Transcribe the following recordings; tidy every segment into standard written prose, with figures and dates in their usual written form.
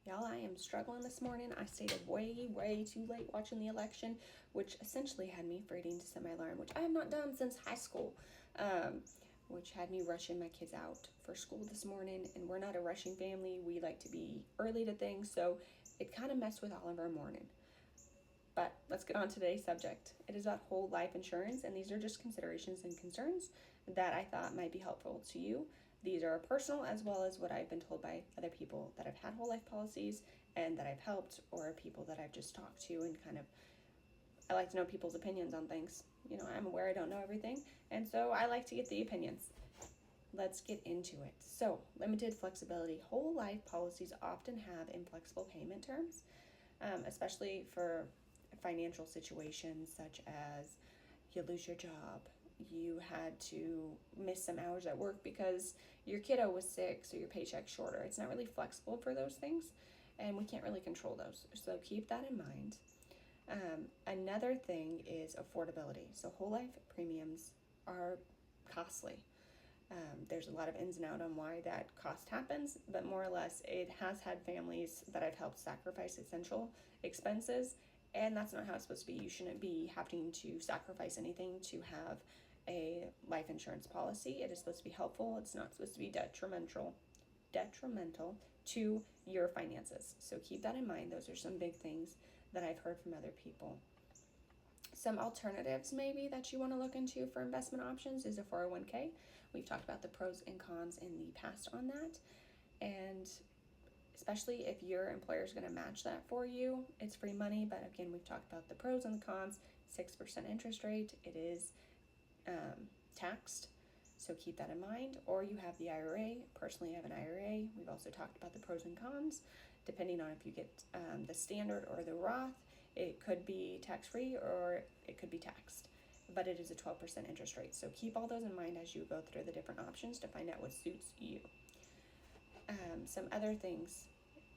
Y'all, I am struggling this morning. I stayed up way too late watching the election, which essentially had me forgetting to set my alarm, which I have not done since high school, which had me rushing my kids out for school this morning. And we're not a rushing family. We like to be early to things, so it kind of messed with all of our morning. But let's get on to today's subject. It is about whole life insurance, and these are just considerations and concerns that I thought might be helpful to you. These are personal as well as what I've been told by other people that have had whole life policies and that I've helped, or people that I've just talked to, and kind of, I like to know people's opinions on things. You know, I'm aware I don't know everything, and so I like to get the opinions. Let's get into it. So, limited flexibility. Whole life policies often have inflexible payment terms, especially for financial situations such as you lose your job, you had to miss some hours at work because your kiddo was sick, so your paycheck's shorter. It's not really flexible for those things, and we can't really control those. So keep that in mind. Another thing is affordability. So whole life premiums are costly. There's a lot of ins and outs on why that cost happens, but more or less it has had families that I've helped sacrifice essential expenses, and that's not how it's supposed to be. You shouldn't be having to sacrifice anything to have a life insurance policy. It is supposed to be helpful. It's not supposed to be detrimental to your finances. So keep that in mind. Those are some big things that I've heard from other people. Some alternatives maybe that you want to look into for investment options is a 401k. We've talked about the pros and cons in the past on that. And especially if your employer is going to match that for you, it's free money. But again, we've talked about the pros and the cons. 6% interest rate. It is taxed. So keep that in mind. Or you have the IRA. Personally, I have an IRA. We've also talked about the pros and cons. Depending on if you get the standard or the Roth, it could be tax-free or it could be taxed. But it is a 12% interest rate. So keep all those in mind as you go through the different options to find out what suits you. Some other things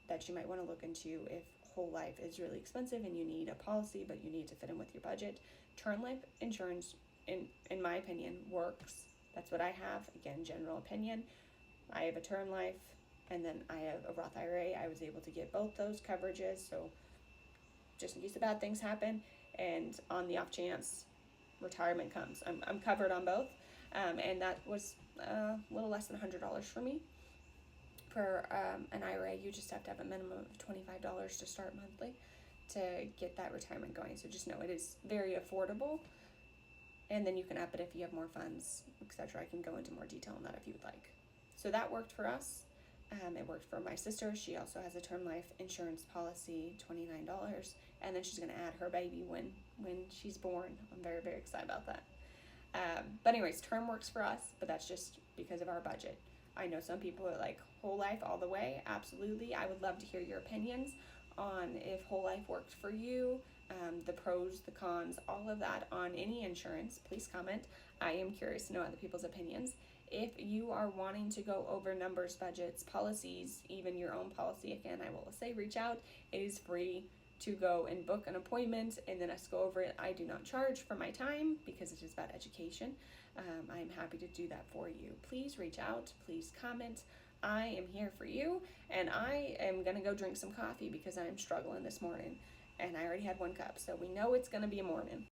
that you might want to look into if whole life is really expensive and you need a policy but you need to fit in with your budget. Term life insurance, in my opinion, works. That's what I have. Again, general opinion. I have a term life and then I have a Roth IRA. I was able to get both those coverages, so just in case the bad things happen, and on the off chance retirement comes, I'm covered on both. And that was a little less than $100 for me. For an IRA, you just have to have a minimum of $25 to start monthly to get that retirement going. So just know it is very affordable. And then you can up it if you have more funds, etc. I can go into more detail on that if you would like. So that worked for us. It worked for my sister. She also has a term life insurance policy, $29. And then she's going to add her baby when she's born. I'm very excited about that. But anyways, term works for us, but that's just because of our budget. I know some people are like whole life all the way. Absolutely. I would love to hear your opinions on if whole life worked for you, the pros, the cons, all of that on any insurance. Please comment. I am curious to know other people's opinions. If you are wanting to go over numbers, budgets, policies, even your own policy, again, I will say reach out. It is free to go and book an appointment and then us go over it. I do not charge for my time because it is about education. I am happy to do that for you. Please reach out. Please comment. I am here for you, and I am going to go drink some coffee because I am struggling this morning, and I already had 1 cup, so we know it's going to be a morning.